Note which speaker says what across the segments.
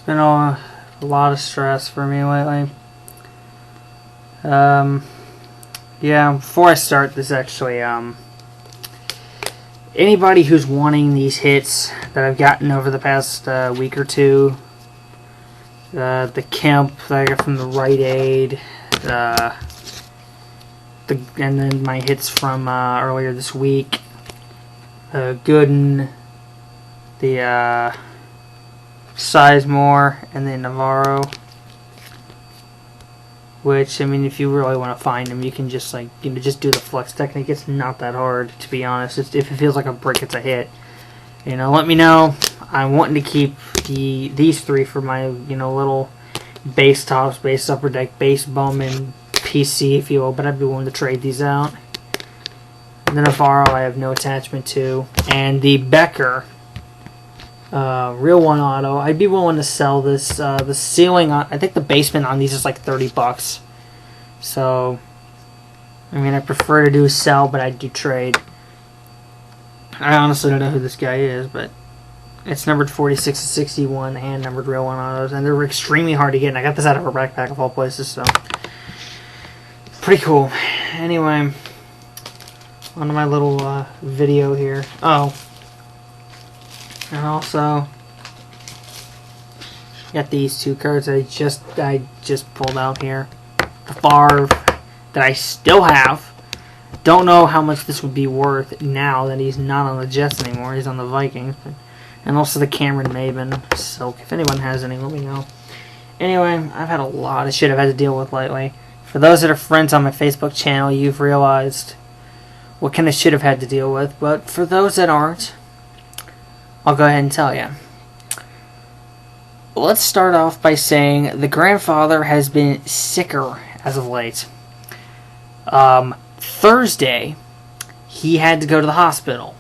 Speaker 1: been a lot of stress for me lately. Yeah, before I start this, actually, anybody who's wanting these hits that I've gotten over the past week or two, the Kemp that I got from the Rite Aid, and then my hits from earlier this week, Gooden, the Sizemore, and then Navarro. Which, I mean, if you really want to find them, you can just just do the flex technique. It's not that hard, to be honest. If it feels like a brick, it's a hit. Let me know. I'm wanting to keep these three for my little base tops, base upper deck, base bum, and PC, if you will. But I'd be willing to trade these out. And then Navarro, I have no attachment to, and the Becker. Real One Auto. I'd be willing to sell this. The ceiling on, I think the basement on these is like $30. So, I mean, I prefer to do sell, but I do trade. I honestly don't know who this guy is, but it's numbered 46 to 61, hand numbered Real One Autos, and they're extremely hard to get. And I got this out of a backpack of all places, so pretty cool. Anyway, on to my little video here. Oh. And also got these two cards I just pulled out here. The Favre that I still have. Don't know how much this would be worth now that he's not on the Jets anymore. He's on the Vikings. And also the Cameron Maben Silk. If anyone has any, let me know. Anyway, I've had a lot of shit I've had to deal with lately. For those that are friends on my Facebook channel, you've realized what kind of shit I've had to deal with. But for those that aren't, I'll go ahead and tell you. Let's start off by saying the grandfather has been sicker as of late. Thursday, he had to go to the hospital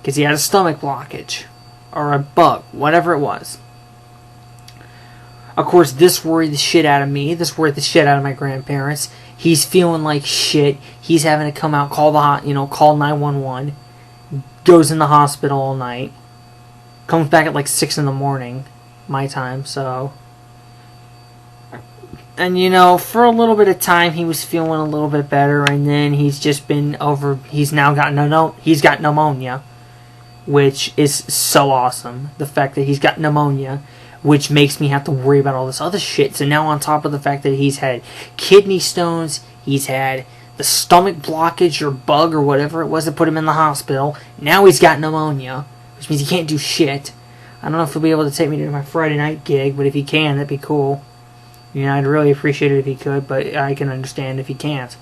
Speaker 1: because he had a stomach blockage or a bug, whatever it was. Of course, this worried the shit out of me. This worried the shit out of my grandparents. He's feeling like shit. He's having to come out, call 911. Goes in the hospital all night. Comes back at like 6 in the morning, my time, so. And for a little bit of time he was feeling a little bit better, and then he's just been he's now got he's got pneumonia, which is so awesome. The fact that he's got pneumonia, which makes me have to worry about all this other shit. So now on top of the fact that he's had kidney stones, he's had the stomach blockage or bug or whatever it was that put him in the hospital, now he's got pneumonia, which means he can't do shit. I don't know if he'll be able to take me to my Friday night gig, but if he can, that'd be cool. I'd really appreciate it if he could, but I can understand if he can't.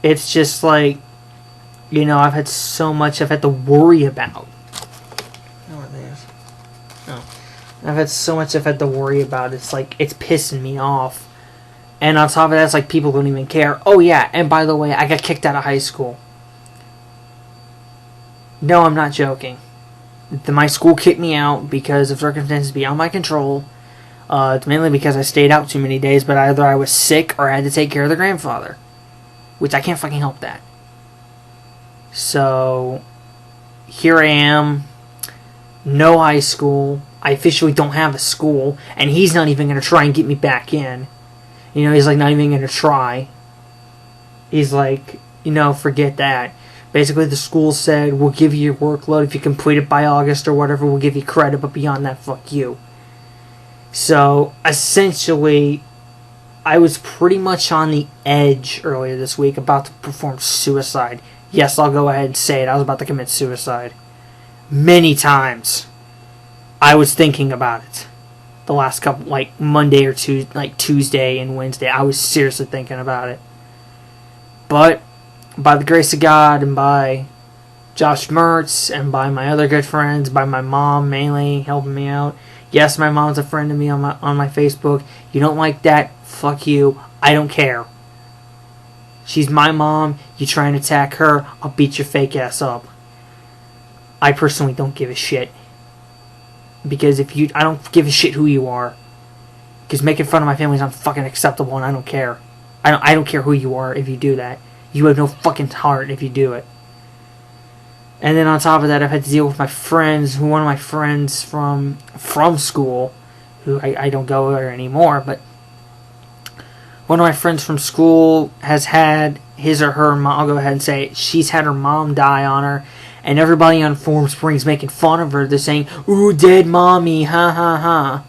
Speaker 1: It's just like, I've had so much I've had to worry about. I've had so much I've had to worry about. It's like, it's pissing me off. And on top of that, it's like people don't even care. Oh yeah, and by the way, I got kicked out of high school. No, I'm not joking. My school kicked me out because of circumstances beyond my control. It's mainly because I stayed out too many days, but either I was sick or I had to take care of the grandfather. Which I can't fucking help that. So, here I am. No high school. I officially don't have a school. And he's not even going to try and get me back in. He's like not even going to try. He's like, forget that. Basically, the school said, we'll give you your workload. If you complete it by August or whatever, we'll give you credit. But beyond that, fuck you. So, essentially, I was pretty much on the edge earlier this week about to perform suicide. Yes, I'll go ahead and say it. I was about to commit suicide. Many times, I was thinking about it. The last couple, like Monday or Tuesday and Wednesday, I was seriously thinking about it. But by the grace of God and by Josh Mertz and by my other good friends, by my mom mainly helping me out. Yes, my mom's a friend of me on my Facebook. You don't like that? Fuck you. I don't care. She's my mom. You try and attack her, I'll beat your fake ass up. I personally don't give a shit. Because I don't give a shit who you are. Because making fun of my family is unfucking acceptable, and I don't care. I don't care who you are if you do that. You have no fucking heart if you do it. And then on top of that, I've had to deal with my friends, one of my friends from school, who I don't go there anymore, but one of my friends from school has had his or her mom, I'll go ahead and say it, she's had her mom die on her, and everybody on Forum Springs making fun of her. They're saying, "Ooh, dead mommy, ha ha ha,"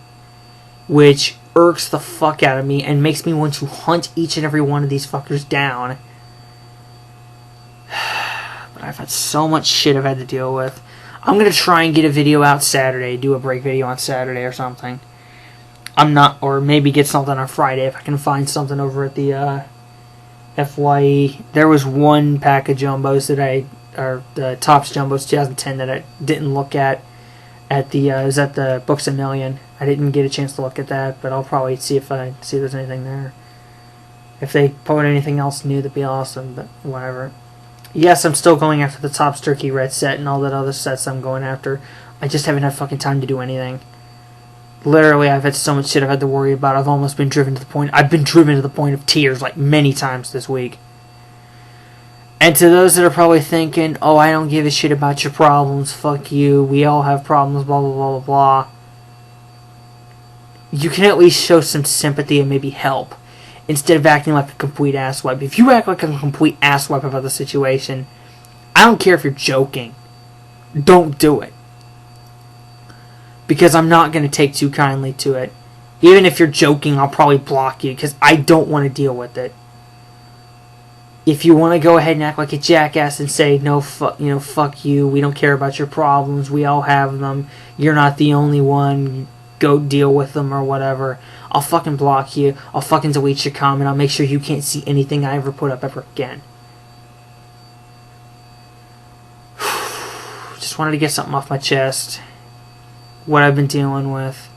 Speaker 1: which irks the fuck out of me and makes me want to hunt each and every one of these fuckers down. But I've had so much shit I've had to deal with. I'm going to try and get a video out Saturday, do a break video on Saturday or something. Or maybe get something on Friday if I can find something over at the FYE. There was one pack of Jumbos or the Topps Jumbos 2010 that I didn't look at the, it was at the Books A Million. I didn't get a chance to look at that, but I'll probably see if there's anything there. If they put anything else new, that'd be awesome, but whatever. Yes, I'm still going after the Topps Turkey Red set and all that other sets I'm going after. I just haven't had fucking time to do anything. Literally, I've had so much shit I've had to worry about. I've almost been driven to the point... I've been driven to the point of tears, like, many times this week. And to those that are probably thinking, "Oh, I don't give a shit about your problems, fuck you, we all have problems, blah, blah, blah, blah, blah," you can at least show some sympathy and maybe help, instead of acting like a complete asswipe. If you act like a complete asswipe about the situation, I don't care if you're joking. Don't do it. Because I'm not going to take too kindly to it. Even if you're joking, I'll probably block you, because I don't want to deal with it. If you want to go ahead and act like a jackass and say, "No, fuck you, we don't care about your problems, we all have them, you're not the only one, go deal with them," or whatever, I'll fucking block you, I'll fucking delete your comment, I'll make sure you can't see anything I ever put up ever again. Just wanted to get something off my chest. What I've been dealing with.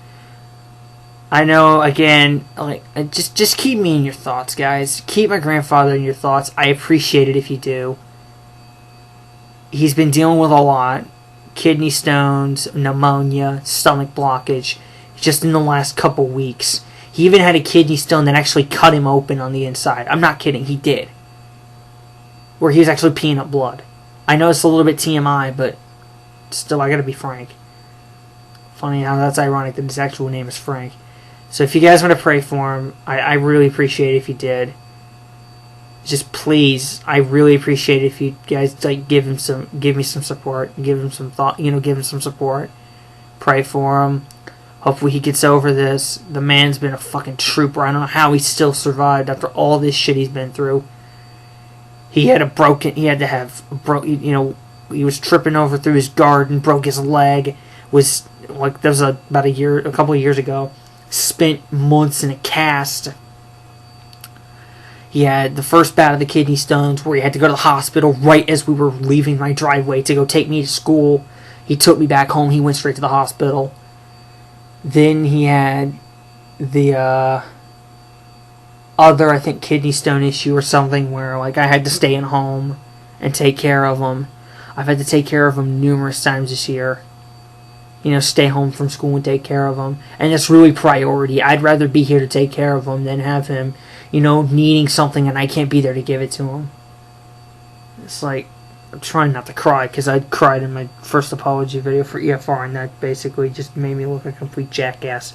Speaker 1: I know, again, like, just keep me in your thoughts, guys. Keep my grandfather in your thoughts. I appreciate it if you do. He's been dealing with a lot. Kidney stones, pneumonia, stomach blockage, just in the last couple weeks. He even had a kidney stone that actually cut him open on the inside. I'm not kidding, he did. Where he was actually peeing up blood. I know it's a little bit TMI, but still, I gotta be frank. Funny how that's ironic that his actual name is Frank. So if you guys want to pray for him, I really appreciate it if you did. Just please, I really appreciate it if you guys like give me some support, give him some thought, give him some support. Pray for him. Hopefully he gets over this. The man's been a fucking trooper. I don't know how he still survived after all this shit he's been through. He was tripping over through his garden, broke his leg. Was like, that was a couple of years ago. Spent months in a cast. He had the first bout of the kidney stones where he had to go to the hospital right as we were leaving my driveway to go take me to school. He took me back home. He went straight to the hospital. Then he had the other, I think, kidney stone issue or something where like I had to stay at home and take care of him. I've had to take care of him numerous times this year. Stay home from school and take care of him. And that's really priority. I'd rather be here to take care of him than have him, needing something and I can't be there to give it to him. It's like, I'm trying not to cry because I cried in my first apology video for EFR and that basically just made me look like a complete jackass.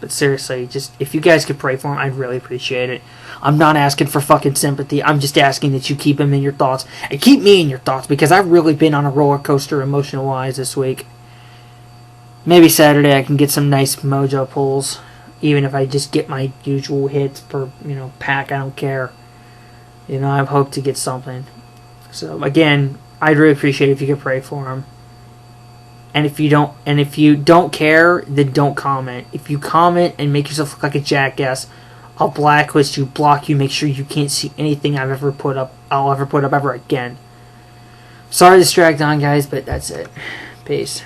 Speaker 1: But seriously, just if you guys could pray for him, I'd really appreciate it. I'm not asking for fucking sympathy. I'm just asking that you keep him in your thoughts. And keep me in your thoughts because I've really been on a roller coaster emotional-wise this week. Maybe Saturday I can get some nice mojo pulls. Even if I just get my usual hits per, pack. I don't care. I hope to get something. So, again, I'd really appreciate it if you could pray for him. And if you don't care, then don't comment. If you comment and make yourself look like a jackass, I'll blacklist you, block you, make sure you can't see anything I'll ever put up ever again. Sorry this dragged on, guys, but that's it. Peace.